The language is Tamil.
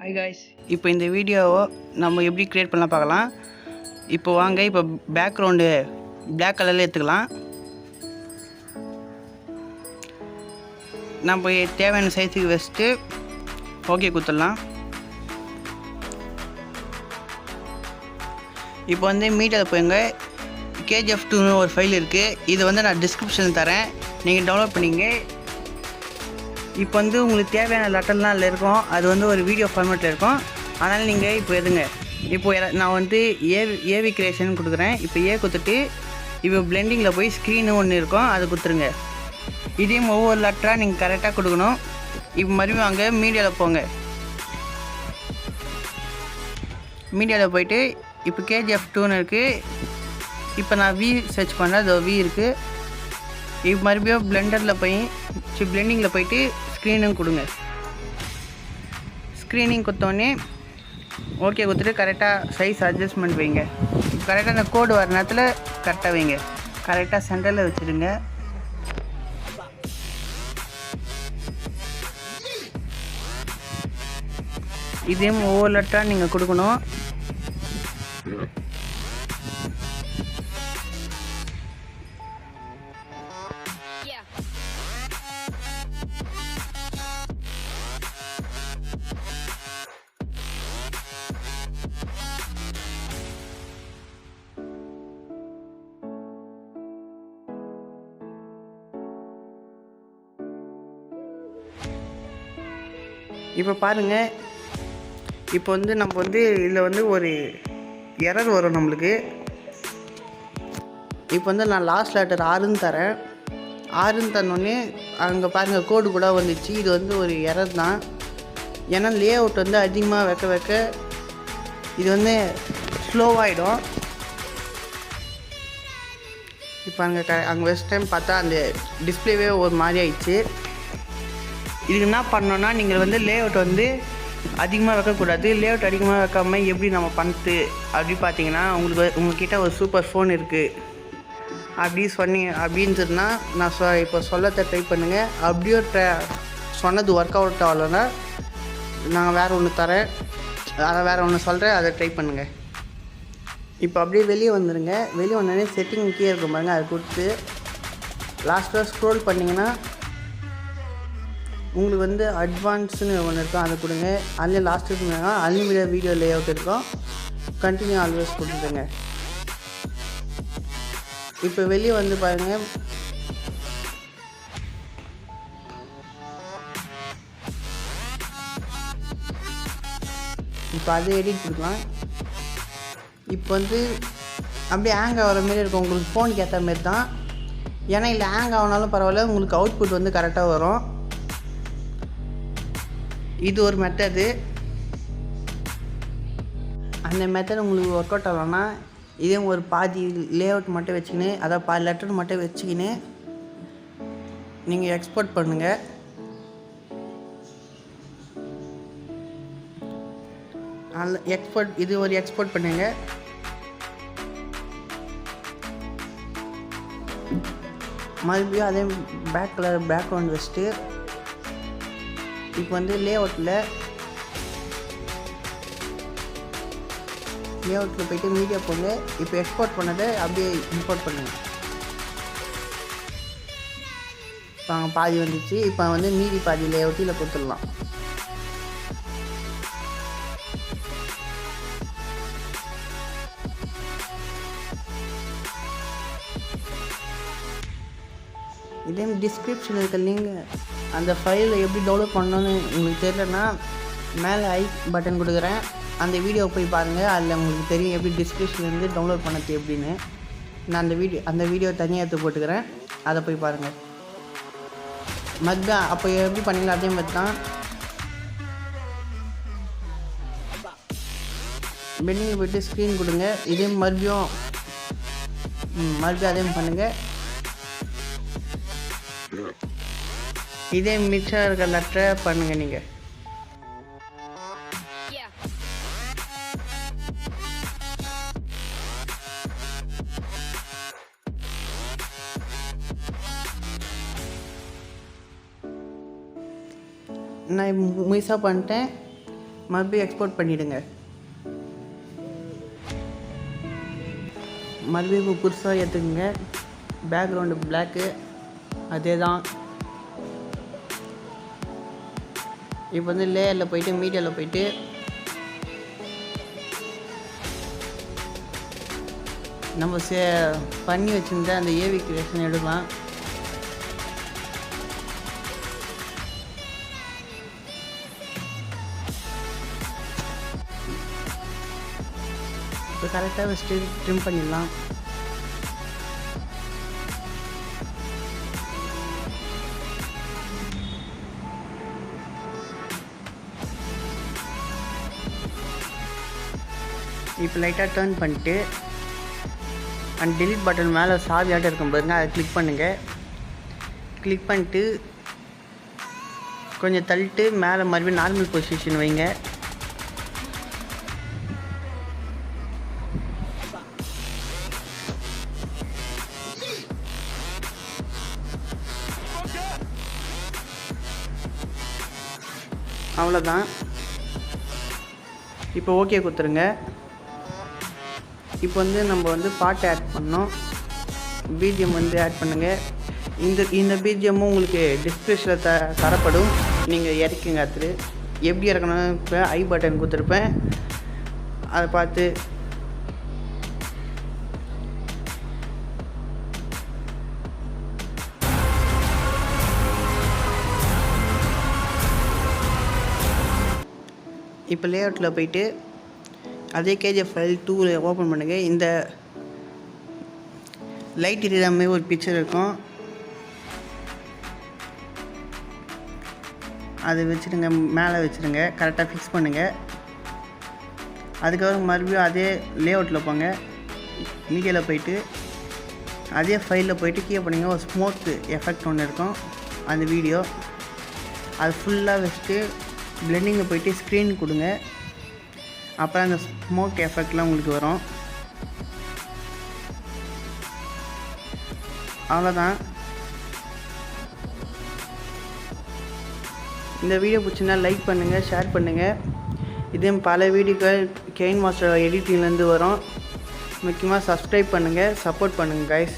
ஹாய் காய்ஸ், இப்போ இந்த வீடியோவை நம்ம எப்படி க்ரியேட் பண்ணலாம் பார்க்கலாம். இப்போ வாங்க, இப்போ பேக்ரவுண்டு பிளாக் கலரில் எடுத்துக்கலாம். நம்ம தேவையான சைஸுக்கு வச்சுட்டு ஓகே கொடுத்துடலாம். இப்போ வந்து மீடியாவில் போய்ங்க, KGF2 ஒரு ஃபைல் இருக்குது. இது வந்து நான் டிஸ்கிரிப்ஷனில் தரேன், நீங்கள் டவுன்லோட் பண்ணிங்க. இப்போ வந்து உங்களுக்கு தேவையான லெட்டர்லாம் அதில் இருக்கும். அது வந்து ஒரு வீடியோ ஃபார்மேட்டில் இருக்கும். அதனால் நீங்கள் இப்போ எதுங்க, இப்போ நான் வந்து ஏவி கிரியேஷன் கொடுக்குறேன். இப்போ கொடுத்துட்டு இப்போ பிளெண்டிங்கில் போய் ஸ்க்ரீனு ஒன்று இருக்கும், அது கொடுத்துருங்க. இதையும் ஒவ்வொரு லெட்டராக நீங்கள் கரெக்டாக கொடுக்கணும். இப்போ மறுபடியும் அங்கே மீடியாவில் போங்க. மீடியாவில் போய்ட்டு இப்போ KGF2 இருக்குது. இப்போ நான் V சர்ச் பண்ணேன், அது V இருக்குது. இப்போ மறுபடியும் பிளெண்டரில் போய் பிளெண்டிங்கில் போய்ட்டு ஸ்க்ரீனும் கொடுங்க. ஸ்க்ரீனிங் கொடுத்தோடனே ஓகே கொடுத்துட்டு கரெக்டாக சைஸ் அட்ஜஸ்ட்மெண்ட் வைங்க. கரெக்டாக அந்த கோடு வர நேரத்தில் கரெக்டாக வைங்க. கரெக்டாக சென்டரில் வச்சுடுங்க. இதையும் ஒவ்வொரு லெட்டராக நீங்கள் கொடுக்கணும். இப்போ பாருங்கள், இப்போ வந்து நம்ம வந்து இதில் வந்து ஒரு எரர் வரும் நம்மளுக்கு. இப்போ வந்து நான் லாஸ்ட் லெட்டர் 6ன்னு தரேன். 6ன்னு தரணுன்னே அங்கே பாருங்கள் கோடு கூட வந்துச்சு. இது வந்து ஒரு எரர் தான். ஏன்னா லே அவுட் வந்து அதிகமாக வைக்க இது வந்து ஸ்லோவாகிடும். இப்போ அங்கே ஃபஸ்ட் டைம் பார்த்தா அந்த டிஸ்பிளேவே ஒரு மாதிரி ஆயிடுச்சு. இதுக்கு என்ன பண்ணோன்னா, நீங்கள் வந்து லே அவுட் வந்து அதிகமாக வைக்கக்கூடாது. லே அவுட் அதிகமாக வைக்காமல் எப்படி நம்ம பண்ணுறது அப்படி பார்த்தீங்கன்னா, உங்கள்கிட்ட ஒரு சூப்பர் ஃபோன் இருக்குது அப்படின்னு சொன்னால் நான் இப்போ சொல்லத்தை ட்ரை பண்ணுங்கள். அப்படியே சொன்னது ஒர்க் அவுட் ஆகலைன்னா நான் வேறு ஒன்று தரேன், அதை வேறு ஒன்று சொல்கிறேன், அதை ட்ரை பண்ணுங்கள். இப்போ அப்படியே வெளியே வந்துடுங்க. வெளியே வந்தோடனே செட்டிங் கீழே இருக்கும் பாருங்கள், அதை கொடுத்து லாஸ்ட்டாக ஸ்க்ரோல் பண்ணிங்கன்னா உங்களுக்கு வந்து அட்வான்ஸ்னு ஒன்று இருக்கும், அதை கொடுங்க. அதில் லாஸ்ட்டு இருக்குங்க அன்லிமிட்டட் வீடியோ லே அவுட் இருக்கும். கண்டினியூ ஆல்வேஸ் கொடுத்துருங்க. இப்போ வெளியே வந்து பாருங்கள், இப்போ அதை எடிட் கொடுக்கலாம். இப்போ வந்து அப்படியே ஹேங் ஆகிற மாரி இருக்கும். உங்களுக்கு ஃபோனுக்கு ஏற்ற மாரி தான். ஏன்னா இல்லை ஹேங் ஆகினாலும் பரவாயில்ல, உங்களுக்கு அவுட்புட் வந்து கரெக்டாக வரும். இது ஒரு மெத்தடு. அந்த மெத்தட் உங்களுக்கு ஒர்க் அவுட் ஆகலன்னா இதே ஒரு பாதி லே அவுட் மட்டும் வச்சுக்கின்னு, அதாவது பாதி லெட்டர் மட்டும் வச்சுக்கின்னு நீங்கள் எக்ஸ்போர்ட் பண்ணுங்கள். இது ஒரு எக்ஸ்போர்ட் பண்ணுங்க. மறுபடியும் அதே பேக்ரவுண்ட் வச்சுட்டு இப்போ வந்து லே அவுட்டில் போய்ட்டு மீடியா போங்க. இப்போ எக்ஸ்போர்ட் பண்ணதை அப்படியே இம்போர்ட் பண்ணுங்கள். இப்போ அங்கே பாதி வந்துச்சு. இப்போ வந்து மீதி பாதி லே அவுட்டில் கொடுத்துடலாம். இதே டிஸ்கிரிப்ஷனில் இருக்க லிங்க், அந்த ஃபைலில் எப்படி டவுன்லோட் பண்ணணுன்னு உங்களுக்கு தெரியலன்னா மேலே பட்டன் கொடுக்குறேன், அந்த வீடியோவை போய் பாருங்கள். அதில் உங்களுக்கு தெரியும் எப்படி டிஸ்கிரிப்ஷன்லேருந்து டவுன்லோட் பண்ணது எப்படின்னு. நான் அந்த வீடியோ தனியாக எடுத்து போட்டுக்கிறேன், அதை போய் பாருங்கள். மறுபடியும் அப்போ எப்படி பண்ணீங்களோ அதே மாதிரி தான். பெண்டிங்கில் போய்ட்டு ஸ்க்ரீன் கொடுங்க. இதே மறுபடியும் அதே பண்ணுங்கள். இதே மிக்சர் இருக்க லெட்டரை பண்ணுங்க. நீங்கள் நான் முயற்சியாக பண்ணிட்டேன். மறுபடியும் எக்ஸ்போர்ட் பண்ணிவிடுங்க. மறுபடியும் இப்போ புதுசாக எடுத்துக்கோங்க. பேக்ரவுண்டு பிளாக்கு அதே தான். இப்போ வந்து லேயரில் போயிட்டு மீடியாவில் போயிட்டு நம்ம பண்ணி வச்சுருந்த அந்த ஏவி கிரியேஷன் எடுக்கலாம். இப்போ கரெக்டாக வச்சுட்டு ட்ரிம் பண்ணிடலாம். இப்போ லைட்டாக டர்ன் பண்ணிட்டு அண்ட் டெலிட் பட்டன் மேலே சாவியாட்டம் இருக்கும் பாருங்க, அதை கிளிக் பண்ணுங்கள். கிளிக் பண்ணிட்டு கொஞ்சம் தள்ளிட்டு மேலே மறுபடியும் நார்மல் பொசிஷன் வைங்க. அவ்வளோதான். இப்போ ஓகே கொடுத்துருங்க. இப்போ வந்து நம்ம வந்து பாட்டு ஆட் பண்ணோம். பிஜிஎம் வந்து ஆட் பண்ணுங்கள். இந்த பிஜிஎம்மும் உங்களுக்கு டிஸ்கிரிப்ஷனில் தரப்படும். நீங்கள் இறக்குங்க. அது எப்படி இறக்கணும், இப்போ ஐ பட்டன் கொடுத்துருப்பேன், அதை பார்த்து இப்போ லேஅவுட்டில் போயிட்டு அதே கேஜிஎஃப் ஃபைல் 2 ஓப்பன் பண்ணுங்கள். இந்த லைட் எரியாத மாதிரி ஒரு பிக்சர் இருக்கும், அதை வச்சுருங்க. மேலே வச்சுருங்க. கரெக்டாக ஃபிக்ஸ் பண்ணுங்கள். அதுக்கப்புறம் மறுபடியும் அதே லேஅவுட்டில் போங்க. மீடியாவில் போயிட்டு அதே ஃபைலில் போயிட்டு கீழே பண்ணிங்க. ஒரு ஸ்மோக் எஃபெக்ட் ஒன்று இருக்கும், அந்த வீடியோ அது ஃபுல்லாக வச்சுட்டு பிளெண்டிங்கில் போயிட்டு ஸ்க்ரீன் கொடுங்க. அப்புறம் அந்த ஸ்மோக் எஃபெக்ட்லாம் உங்களுக்கு வரும். அவ்வளோதான். இந்த வீடியோ பிடிச்சிருந்தா லைக் பண்ணுங்கள், ஷேர் பண்ணுங்கள். இதே பல வீடியோக்கள் கெயின் மாஸ்டர் எடிட்டிங்லேருந்து வரும். முக்கியமாக சப்ஸ்கிரைப் பண்ணுங்கள், சப்போர்ட் பண்ணுங்கள் கைஸ்.